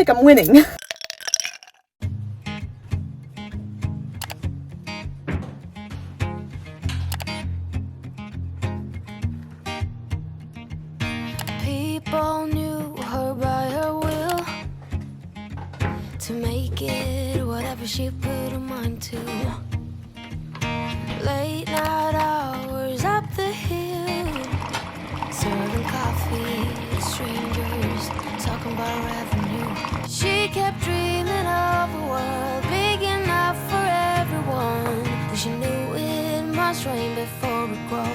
like I'm winning. People knew her by her will, to make it whatever she put her mind to. Late night hours up the hill, serving coffee to strangers, talking about revenue. She kept dreaming of a world big enough for everyone, but she knew it must rain before it grows.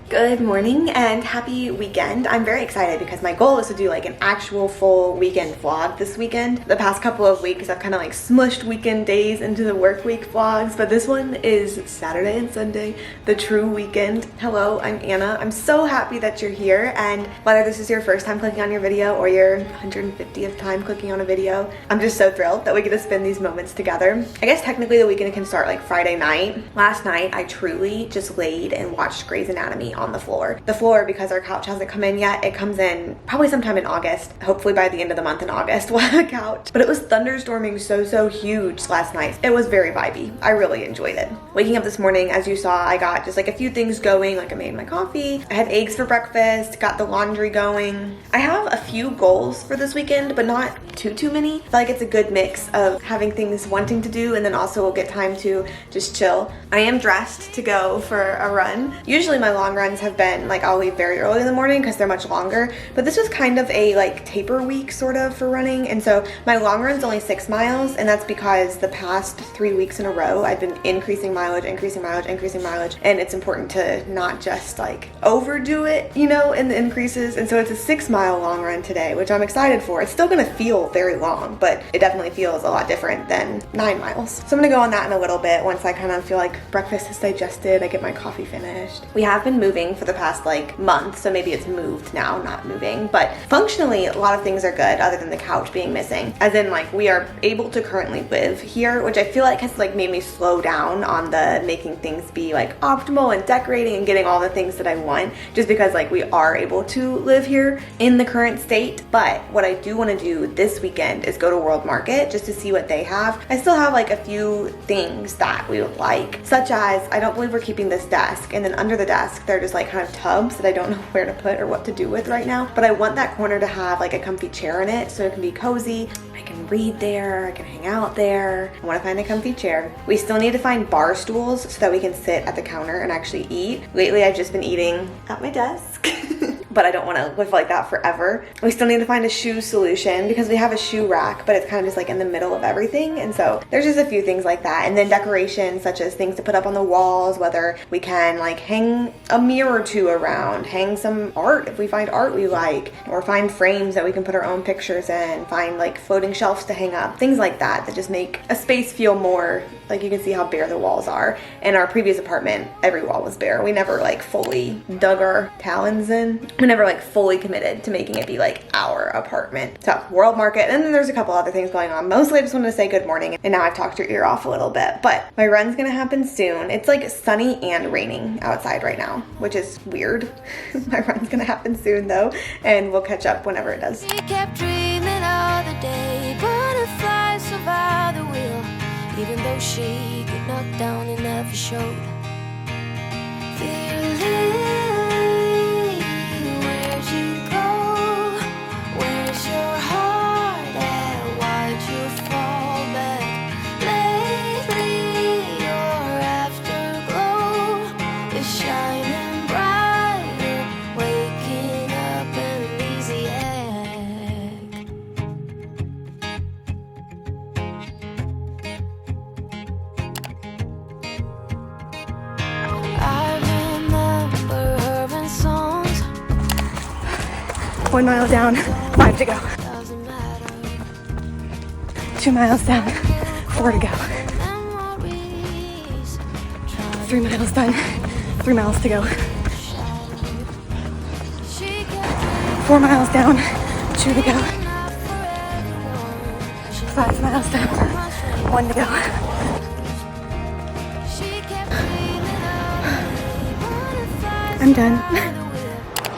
Good morning and happy weekend. I'm very excited because my goal is to do like an actual full weekend vlog this weekend. The past couple of weeks I've kind of like smushed weekend days into the work week vlogs, but this one is Saturday and Sunday, the true weekend. Hello, I'm Anna. I'm so happy that you're here, and whether this is your first time clicking on your video or your 150th time clicking on a video, I'm just so thrilled that we get to spend these moments together. I guess technically the weekend can start like Friday night. Last night I truly just laid and watched Grey's Anatomy on the floor. The floor, because our couch hasn't come in yet. It comes in probably sometime in August. Hopefully by the end of the month in August we'll have a couch. But it was thunderstorming so huge last night. It was very vibey. I really enjoyed it. Waking up this morning, as you saw, I got just like a few things going. Like I made my coffee, I had eggs for breakfast, got the laundry going. I have a few goals for this weekend, but not too many. I feel like it's a good mix of having things wanting to do and then also we'll get time to just chill. I am dressed to go for a run. Usually my long runs have been like I'll leave very early in the morning because they're much longer, but this was kind of a like taper week sort of for running, and so my long run's only 6 miles, and that's because the past 3 weeks in a row I've been increasing mileage, and it's important to not just like overdo it, you know, in the increases. And so it's a 6-mile long run today, which I'm excited for. It's still gonna feel very long, but it definitely feels a lot different than 9 miles. So I'm gonna go on that in a little bit once I kind of feel like breakfast is digested, I get my coffee finished. We have been moving for the past like month, so maybe it's moved now, not moving, but functionally a lot of things are good other than the couch being missing, as in like we are able to currently live here, which I feel like has like made me slow down on the making things be like optimal and decorating and getting all the things that I want, just because like we are able to live here in the current state. But what I do want to do this weekend is go to World Market just to see what they have. I still have like a few things that we would like, such as I don't believe we're keeping this desk, and then under the desk they're just like kind of tubs that I don't know where to put or what to do with right now, but I want that corner to have like a comfy chair in it so it can be cozy. I can read there, I can hang out there. I want to find a comfy chair. We still need to find bar stools so that we can sit at the counter and actually eat. Lately I've just been eating at my desk. But I don't want to live like that forever. We still need to find a shoe solution because we have a shoe rack, but it's kind of just like in the middle of everything. And so there's just a few things like that. And then decorations such as things to put up on the walls, whether we can like hang a mirror or two around, hang some art if we find art we like, or find frames that we can put our own pictures in, find like floating shelves to hang up, things like that that just make a space feel more like you can see how bare the walls are. In our previous apartment, every wall was bare. We never like fully dug our talons in. We never like fully committed to making it be like our apartment. So World Market, and then there's a couple other things going on. Mostly I just wanted to say good morning, and now I've talked your ear off a little bit, but my run's gonna happen soon. It's like sunny and raining outside right now, which is weird. My run's gonna happen soon though, and we'll catch up whenever it does. She kept dreaming of the day butterflies survived the wheel, even though she got knocked down and never showed. Dear Lily, where'd you go? Where's your heart at? Why'd you fall back? Lately your afterglow is shining brighter, waking up an easy egg. I remember her in songs. 1 mile down, 5 to go. Doesn't matter. 2 miles down, 4 to go. Memories 3 miles done, 3 miles to go. 4 miles down, 2 to go. 5 miles down, 1 to go. I'm done.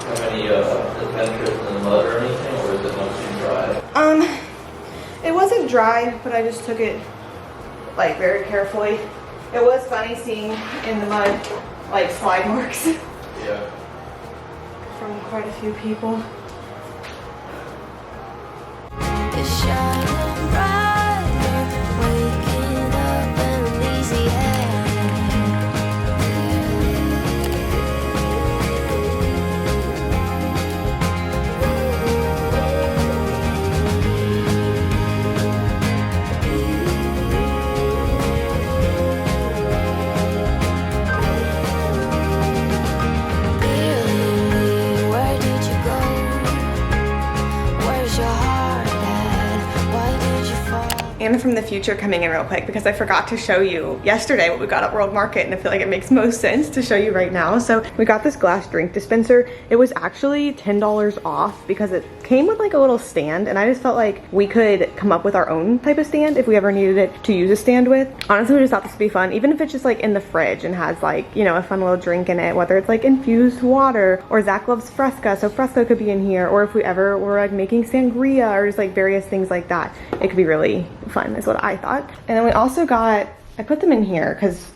Have any adventures in the mud or anything, or is it mostly dry? It wasn't dry, but I just took it like very carefully. It was funny seeing in the mud like slide marks. Yeah. From quite a few people. It's shining bright, waking up in an easy air. Anna from the future coming in real quick because I forgot to show you yesterday what we got at World Market, and I feel like it makes most sense to show you right now. So we got this glass drink dispenser. It was actually $10 off because it came with like a little stand, and I just felt like we could come up with our own type of stand if we ever needed it to use a stand with. Honestly, we just thought this would be fun, even if it's just like in the fridge and has like, you know, a fun little drink in it, whether it's like infused water or Zach loves Fresca, so Fresca could be in here, or if we ever were like making sangria or just like various things like that, it could be really fun is what I thought. And then we also got, I put them in here because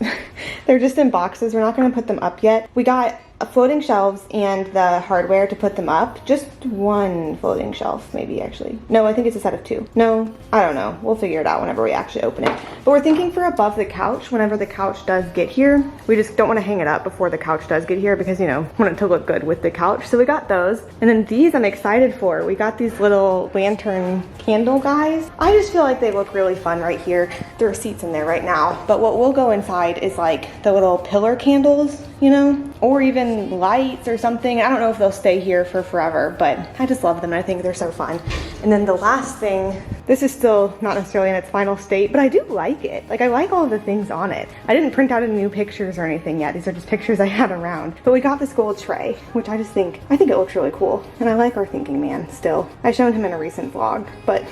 they're just in boxes. We're not going to put them up yet. We got floating shelves and the hardware to put them up. Just one floating shelf, maybe actually. No, I think it's a set of two. No, I don't know. We'll figure it out whenever we actually open it. But we're thinking for above the couch, whenever the couch does get here. We just don't want to hang it up before the couch does get here because, you know, want it to look good with the couch. So we got those. And then these I'm excited for. We got these little lantern candle guys. I just feel like they look really fun right here. There are seats in there right now. But what will go inside is like the little pillar candles, you know, or even lights or something. I don't know if they'll stay here for forever, but I just love them. I think they're so fun. And then the last thing, this is still not necessarily in its final state, but I do like it. Like I like all of the things on it. I didn't print out any new pictures or anything yet. These are just pictures I had around. But we got this gold tray, which I think it looks really cool. And I like our thinking man still. I showed him in a recent vlog, but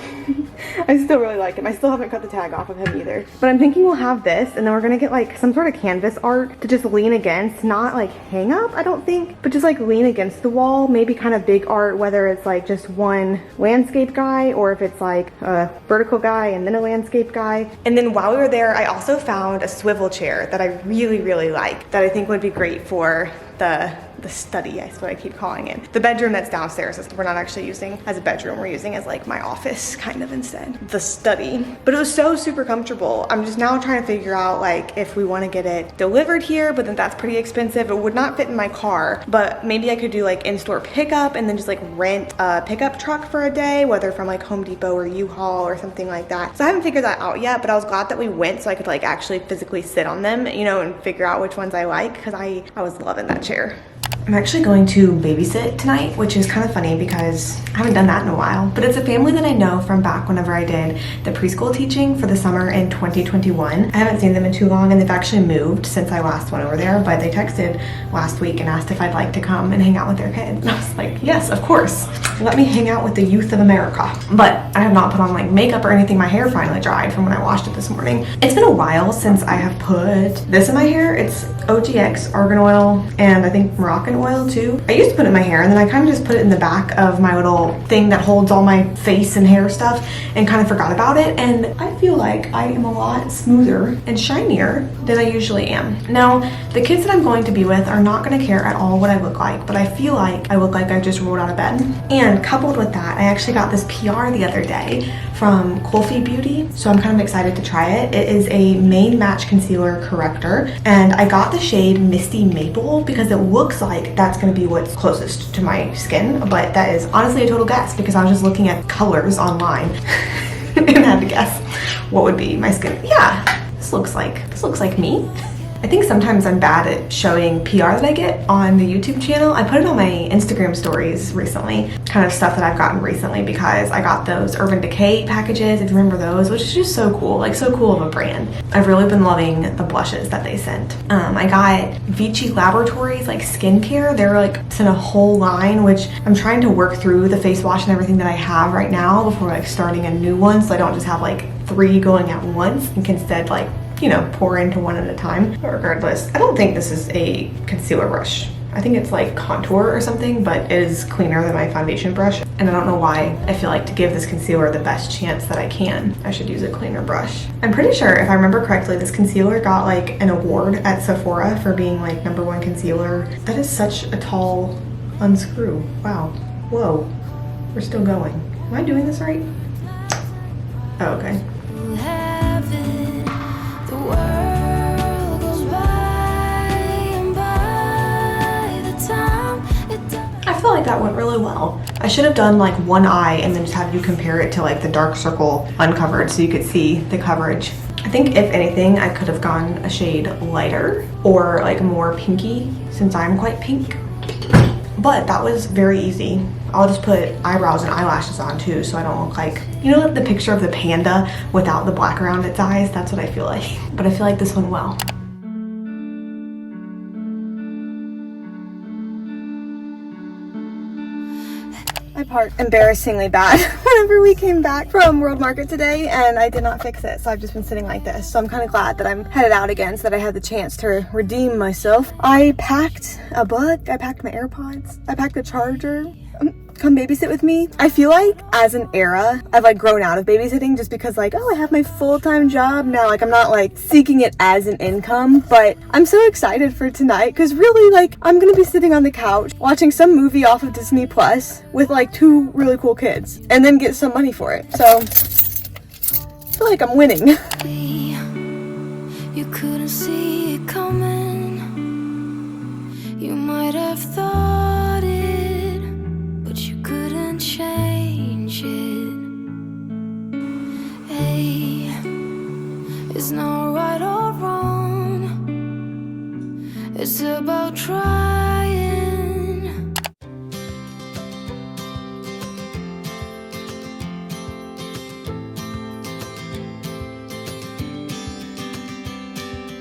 I still really like him. I still haven't cut the tag off of him either. But I'm thinking we'll have this, and then we're gonna get like some sort of canvas art to just lean against, not like hang up, I don't think, but just like lean against the wall, maybe kind of big art, whether it's like just one landscape guy or if it's like a vertical guy and then a landscape guy. And then while we were there, I also found a swivel chair that I really like, that I think would be great for the study, that's what I keep calling it. The bedroom that's downstairs, we're not actually using as a bedroom, we're using as like my office kind of instead. The study. But it was so super comfortable. I'm just now trying to figure out like if we want to get it delivered here, but then that's pretty expensive. It would not fit in my car, but maybe I could do like in-store pickup and then just like rent a pickup truck for a day, whether from like Home Depot or U-Haul or something like that. So I haven't figured that out yet, but I was glad that we went so I could like actually physically sit on them, you know, and figure out which ones I like, because I was loving that chair. I'm actually going to babysit tonight, which is kind of funny because I haven't done that in a while, but it's a family that I know from back whenever I did the preschool teaching for the summer in 2021. I haven't seen them in too long, and they've actually moved since I last went over there, but they texted last week and asked if I'd like to come and hang out with their kids. And I was like, yes, of course. Let me hang out with the youth of America. But I have not put on like makeup or anything. My hair finally dried from when I washed it this morning. It's been a while since I have put this in my hair. It's OGX argan oil and I think Moroccan oil too. I used to put it in my hair and then I kind of just put it in the back of my little thing that holds all my face and hair stuff and kind of forgot about it, and I feel like I am a lot smoother and shinier than I usually am. Now, the kids that I'm going to be with are not going to care at all what I look like, but I feel like I look like I just rolled out of bed. And coupled with that, I actually got this PR the other day from Kulfi Beauty, so I'm kind of excited to try it. It is a Main Match Concealer Corrector, and I got the shade Misty Maple because it looks like that's going to be what's closest to my skin, but that is honestly a total guess because I was just looking at colors online and had to guess what would be my skin. Yeah, this looks like me. I think sometimes I'm bad at showing PR that I get on the YouTube channel. I put it on my Instagram stories recently, kind of stuff that I've gotten recently because I got those Urban Decay packages, if you remember those, which is just so cool, like so cool of a brand. I've really been loving the blushes that they sent. I got Vichy Laboratories like skincare. They're like sent a whole line, which I'm trying to work through the face wash and everything that I have right now before like starting a new one, so I don't just have like 3 going at once and can instead like, you know, pour into one at a time. But regardless, I don't think this is a concealer brush I think it's like contour or something, but it is cleaner than my foundation brush. And I don't know why. I feel like to give this concealer the best chance that I can, I should use a cleaner brush. I'm pretty sure, if I remember correctly, this concealer got like an award at Sephora for being like #1 concealer. That is such a tall unscrew. Wow. Whoa. We're still going. Am I doing this right? Oh, okay. I feel like that went really well. I should have done like one eye and then just have you compare it to like the dark circle uncovered so you could see the coverage. I think if anything, I could have gone a shade lighter or like more pinky since I'm quite pink. But that was very easy. I'll just put eyebrows and eyelashes on too so I don't look like, you know, like the picture of the panda without the black around its eyes? That's what I feel like. But I feel like this went well. I parked embarrassingly bad whenever we came back from World Market today, and I did not fix it, so I've just been sitting like this. So I'm kind of glad that I'm headed out again so that I had the chance to redeem myself. I packed a book, I packed my AirPods, I packed the charger. Come babysit with me. I feel like as an era, I've like grown out of babysitting just because like, oh, I have my full-time job now. Like I'm not like seeking it as an income, but I'm so excited for tonight because really like I'm gonna be sitting on the couch watching some movie off of Disney Plus with like 2 really cool kids and then get some money for it. So I feel like I'm winning. You couldn't see it coming. You might have thought it, but you couldn't change it. Hey, it's not right or wrong. It's about trying.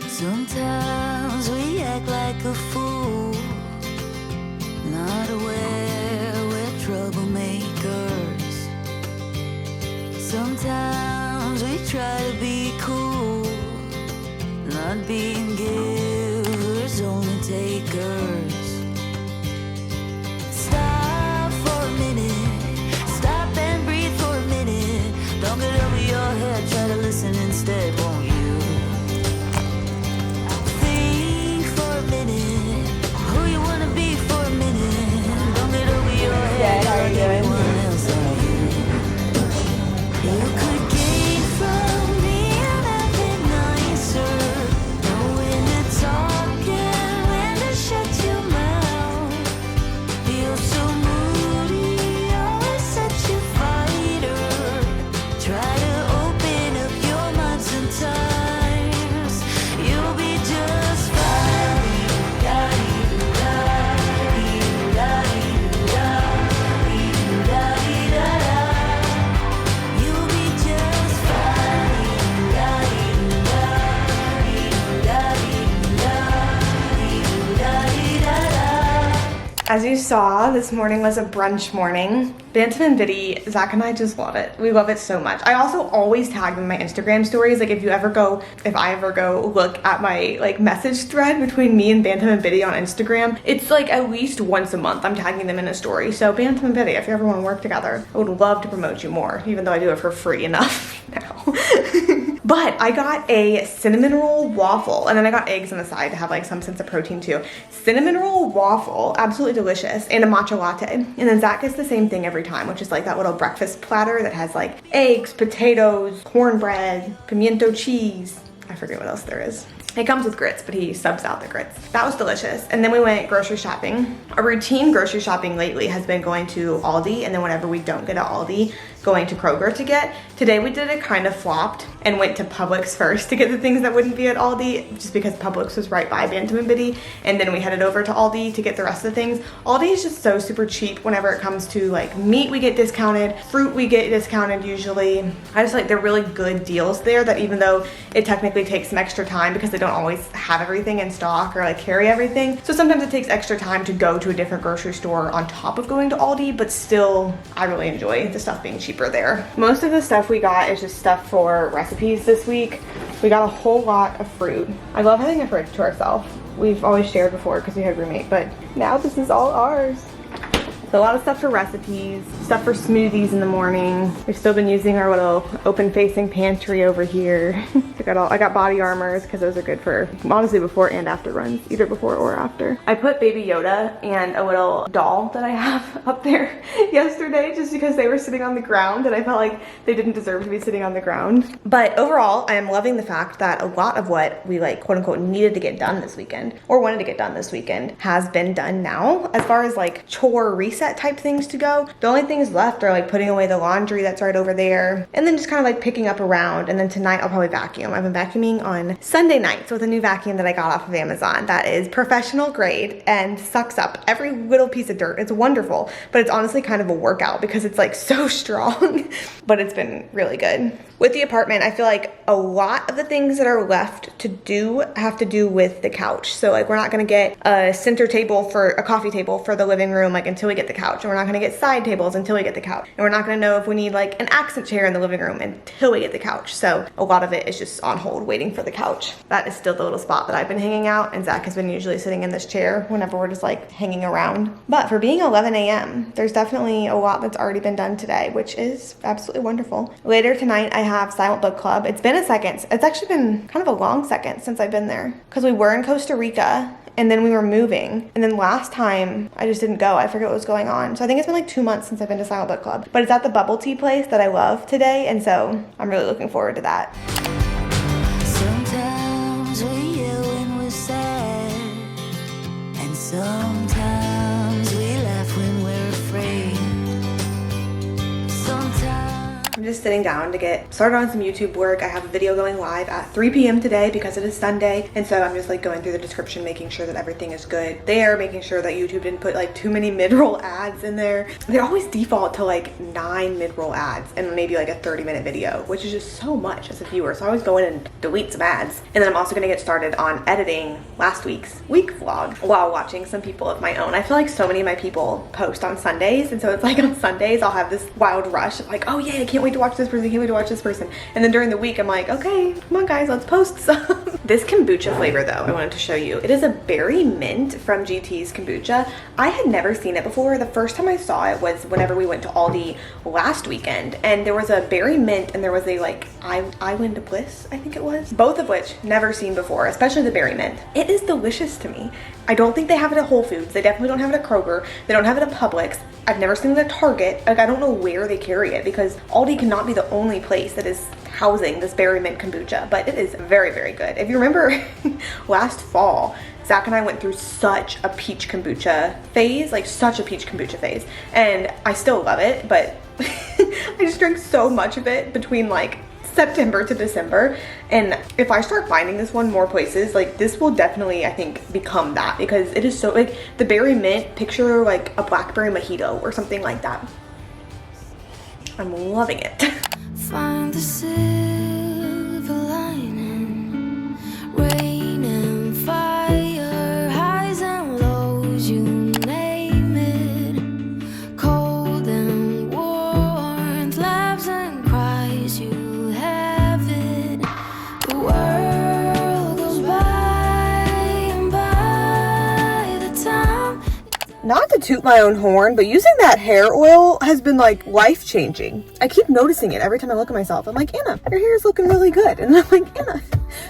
Sometimes we act like a fool, not aware we're troublemakers. Sometimes we try to be cool, not being givers, only takers. Stop for a minute, stop and breathe for a minute. Don't get over your head, try to listen instead, won't you? Think for a minute, who you wanna be for a minute. Don't get over your head, how are you doing? everyone else on you. You could gain from being a bit nicer, know when to talk and when to shut your mouth. You're so moody, always such a fighter. Try to open up your mind sometimes. You'll be just fine. You'll be just As you saw, this morning was a brunch morning. Bantam and Biddy, Zach and I just love it. We love it so much. I also always tag them in my Instagram stories. Like if I ever go look at my like message thread between me and Bantam and Biddy on Instagram, it's like at least once a month I'm tagging them in a story. So Bantam and Biddy, if you ever want to work together, I would love to promote you more, even though I do it for free enough now. But I got a cinnamon roll waffle, and then I got eggs on the side to have like some sense of protein too. Cinnamon roll waffle, absolutely delicious, and a matcha latte. And then Zach gets the same thing every time, which is like that little breakfast platter that has like eggs, potatoes, cornbread, pimiento cheese. I forget what else there is. It comes with grits, but he subs out the grits. That was delicious. And then we went grocery shopping. Our routine grocery shopping lately has been going to Aldi, and then whenever we don't get to Aldi, going to Kroger to get. Today we did it kind of flopped and went to Publix first to get the things that wouldn't be at Aldi, just because Publix was right by Bantam and Biddy, and then we headed over to Aldi to get the rest of the things. Aldi is just so super cheap whenever it comes to like meat we get discounted, fruit we get discounted usually. I just like they're really good deals there that even though it technically takes some extra time because they don't always have everything in stock or like carry everything. So sometimes it takes extra time to go to a different grocery store on top of going to Aldi, but still I really enjoy the stuff being cheaper there. Most of the stuff we got is just stuff for recipes this week. We got a whole lot of fruit. I love having a fridge to ourselves. we've always shared before because we had a roommate, but now this is all ours. So a lot of stuff for recipes, stuff for smoothies in the morning. We've still been using our little open facing pantry over here. I got body armors because those are good for honestly before and after runs, either before or after. I put Baby Yoda and a little doll that I have up there yesterday just because they were sitting on the ground and I felt like they didn't deserve to be sitting on the ground. But overall, I am loving the fact that a lot of what we like quote unquote needed to get done this weekend or wanted to get done this weekend has been done now. As far as like chore reset type things to go, the only things left are like putting away the laundry that's right over there and then just kind of like picking up around, and then tonight I'll probably vacuum. I've been vacuuming on Sunday nights with a new vacuum that I got off of Amazon that is professional grade and sucks up every little piece of dirt. It's wonderful, but it's honestly kind of a workout because it's like so strong, but it's been really good. With the apartment, I feel like a lot of the things that are left to do have to do with the couch. So like we're not gonna get a center table for a coffee table for the living room like until we get the couch, and we're not gonna get side tables until we get the couch, and we're not gonna know if we need like an accent chair in the living room until we get the couch. So a lot of it is just on hold waiting for the couch. That is still the little spot that I've been hanging out, and Zach has been usually sitting in this chair whenever we're just like hanging around. But for being 11 a.m., there's definitely a lot that's already been done today, which is absolutely wonderful. Later tonight, I have Silent Book Club. It's been a second. It's actually been kind of a long second since I've been there because we were in Costa Rica and then we were moving, and then last time I just didn't go. I forget what was going on. So I think it's been like 2 months since I've been to Silent Book Club, but it's at the bubble tea place that I love today, and so I'm really looking forward to that. Sometimes we yell when we're sad, and sometimes we laugh when we're afraid. I'm just sitting down to get started on some YouTube work. I have a video going live at 3 p.m. today because it is Sunday, and so I'm just like going through the description, making sure that everything is good there, making sure that YouTube didn't put like too many mid-roll ads in there. They always default to like 9 mid-roll ads and maybe like a 30-minute video, which is just so much as a viewer. So I always go in and delete some ads. And then I'm also gonna get started on editing last week's week vlog while watching some people of my own. I feel like so many of my people post on Sundays, and so it's like on Sundays I'll have this wild rush of like, oh yeah, I can't wait to watch this person, can't wait to watch this person. And then during the week I'm like, okay, come on guys, let's post some. This kombucha flavor though, I wanted to show you. It is a berry mint from GT's Kombucha. I had never seen it before. The first time I saw it was whenever we went to Aldi last weekend, and there was a berry mint and there was a like Island Bliss, I think it was. Both of which never seen before, especially the berry mint. It is delicious to me. I don't think they have it at Whole Foods. They definitely don't have it at Kroger. They don't have it at Publix. I've never seen it at Target. Like I don't know where they carry it because Aldi cannot be the only place that is housing this berry mint kombucha, but it is very, very good. If you remember last fall, Zach and I went through such a peach kombucha phase, like such a peach kombucha phase, and I still love it, but I just drank so much of it between like September to December, and if I start finding this one more places, like this will definitely, I think, become that because it is so like the berry mint, picture like a blackberry mojito or something like that. I'm loving it. Find the silver lining, rain and fire, highs and lows, you name it. Cold and warmth, laughs and cries, you have it. The world goes by and by the time. Not to toot my own horn, but using that hair oil has been like life-changing. I keep noticing it every time I look at myself. I'm like, Anna, your hair is looking really good. And I'm like, Anna,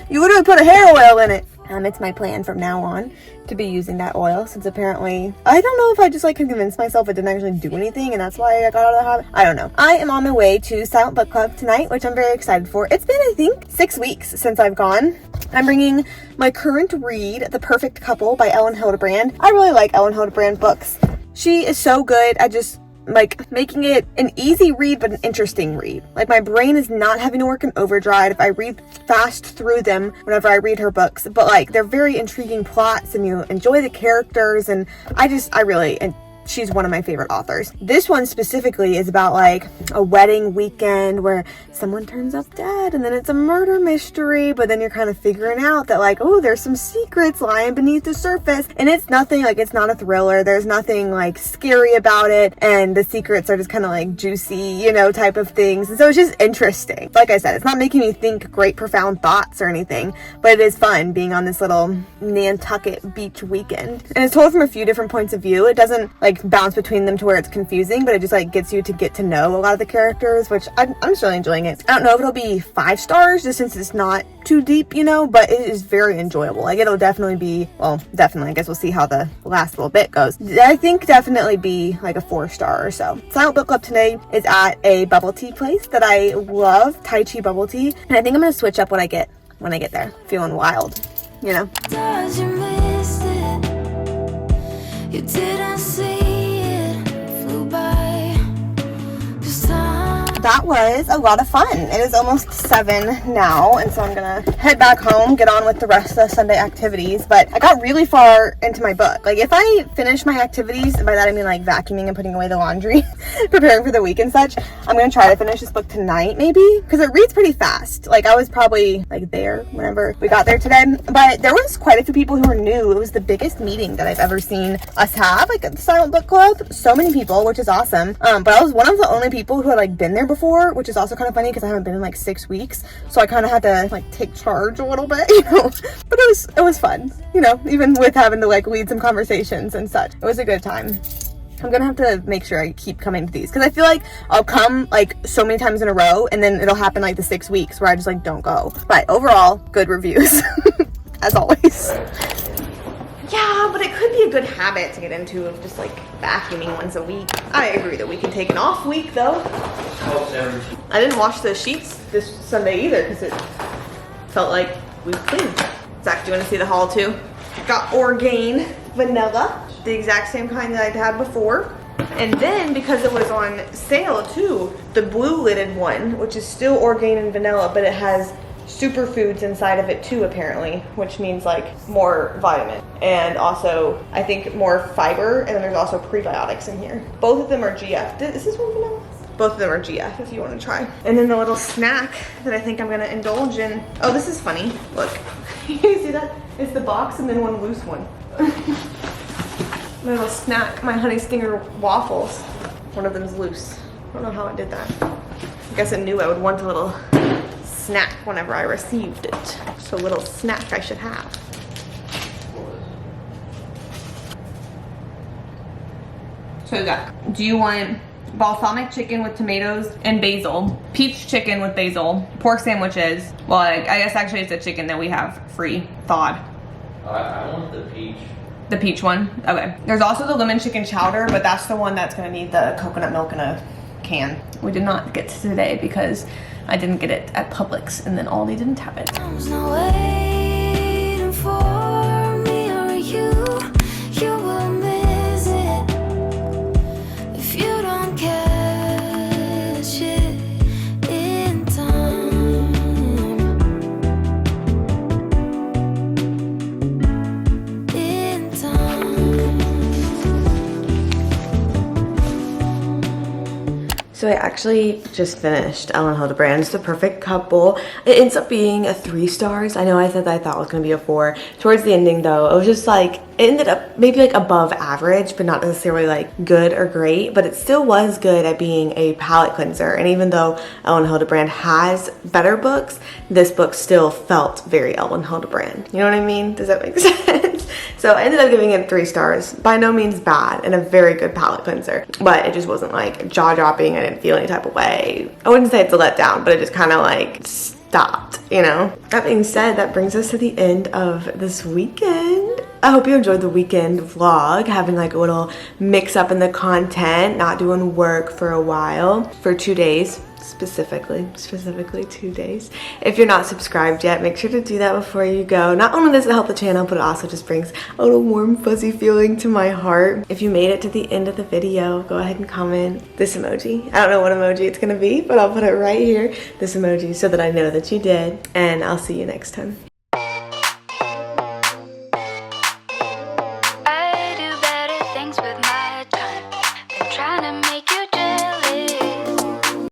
you literally put a hair oil in it. It's my plan from now on to be using that oil, since apparently, I don't know if I just like can convince myself it didn't actually do anything and that's why I got out of the habit. I don't know. I am on my way to Silent Book Club tonight, which I'm very excited for. It's been, I think, 6 weeks since I've gone. I'm bringing my current read, The Perfect Couple by Ellen Hildebrand. I really like Ellen Hildebrand books. She is so good at just like making it an easy read but an interesting read. Like my brain is not having to work in overdrive if I read fast through them whenever I read her books, but like they're very intriguing plots and you enjoy the characters, and I really she's one of my favorite authors. This one specifically is about like a wedding weekend where someone turns up dead and then it's a murder mystery, but then you're kind of figuring out that like, oh, there's some secrets lying beneath the surface, and it's nothing like, it's not a thriller, there's nothing like scary about it, and the secrets are just kind of like juicy, you know, type of things. And so it's just interesting. Like I said, it's not making me think great profound thoughts or anything, but it is fun being on this little Nantucket beach weekend. And it's told from a few different points of view. It doesn't like bounce between them to where it's confusing, but it just like gets you to get to know a lot of the characters, which I'm just really enjoying it. I don't know if it'll be 5 stars just since it's not too deep, you know, but it is very enjoyable. Like it'll definitely be, well, definitely, I guess we'll see how the last little bit goes. I think definitely be like a 4 star or so. Silent Book Club today is at a bubble tea place that I love, Tai Chi bubble tea, and I think I'm gonna switch up what I get when I get there. Feeling wild, you know. Does you miss it? You didn't see it flew by. 'Cause time That was a lot of fun. It is almost 7 now, and so I'm gonna head back home, get on with the rest of the Sunday activities. But I got really far into my book. Like if I finish my activities, and by that I mean like vacuuming and putting away the laundry, preparing for the week and such, I'm gonna try to finish this book tonight maybe, because it reads pretty fast. Like I was probably like there whenever we got there today, but there was quite a few people who were new. It was the biggest meeting that I've ever seen us have, like at the Silent Book Club. So many people, which is awesome. But I was one of the only people who had like been there before, which is also kind of funny because I haven't been in like 6 weeks, so I kind of had to like take charge a little bit, you know. But it was fun, you know, even with having to like lead some conversations and such. It was a good time. I'm gonna have to make sure I keep coming to these because I feel like I'll come like so many times in a row and then it'll happen like the 6 weeks where I just like don't go. But overall, good reviews as always. Yeah, but it could be a good habit to get into of just like vacuuming once a weck. I agree that we can take an off week though. I didn't wash the sheets this Sunday either because it felt like we cleaned. Zach, do you want to see the haul too? Got Orgain vanilla, the exact same kind that I'd had before. And then because it was on sale too, the blue lidded one, which is still Orgain and vanilla, but it has superfoods inside of it too apparently, which means like more vitamin and also I think more fiber, and then there's also prebiotics in here. Both of them are GF. Is this one vanilla? Both of them are GF if you want to try. And then the little snack that I think I'm gonna indulge in. Oh, this is funny. Look, you see that? It's the box and then one loose one. My little snack, my honey stinger waffles. One of them's loose. I don't know how it did that. I guess it knew I would want a little snack whenever I received it. So a little snack I should have. So Zach, do you want balsamic chicken with tomatoes and basil, peach chicken with basil, pork sandwiches? Well, I guess actually it's a chicken that we have free thawed. I want the peach. The peach one? Okay. There's also the lemon chicken chowder, but that's the one that's gonna need the coconut milk in a can. We did not get to today because I didn't get it at Publix and then Aldi didn't have it. Time's not waiting for me or you. You will miss it if you don't catch it in time. In time. So I actually just finished Ellen Hildebrand's The Perfect Couple. It ends up being a 3 stars. I know I said that I thought it was gonna be a 4. Towards the ending though, it was just like, it ended up maybe like above average, but not necessarily like good or great, but it still was good at being a palate cleanser. And even though Ellen Hildebrand has better books, this book still felt very Ellen Hildebrand. You know what I mean? Does that make sense? So I ended up giving it 3 stars. By no means bad, and a very good palate cleanser, but it just wasn't like jaw-dropping. I didn't feel any type of way. I wouldn't say it's a letdown, but it just kind of like stopped, you know? That being said, that brings us to the end of this weekend. I hope you enjoyed the weekend vlog, having like a little mix up in the content, not doing work for a while, for 2 days. Specifically 2 days. If you're not subscribed yet, make sure to do that before you go. Not only does it help the channel, but it also just brings a little warm fuzzy feeling to my heart. If you made it to the end of the video, go ahead and comment this emoji. I don't know what emoji it's gonna be, but I'll put it right here, this emoji, so that I know that you did. And I'll see you next time.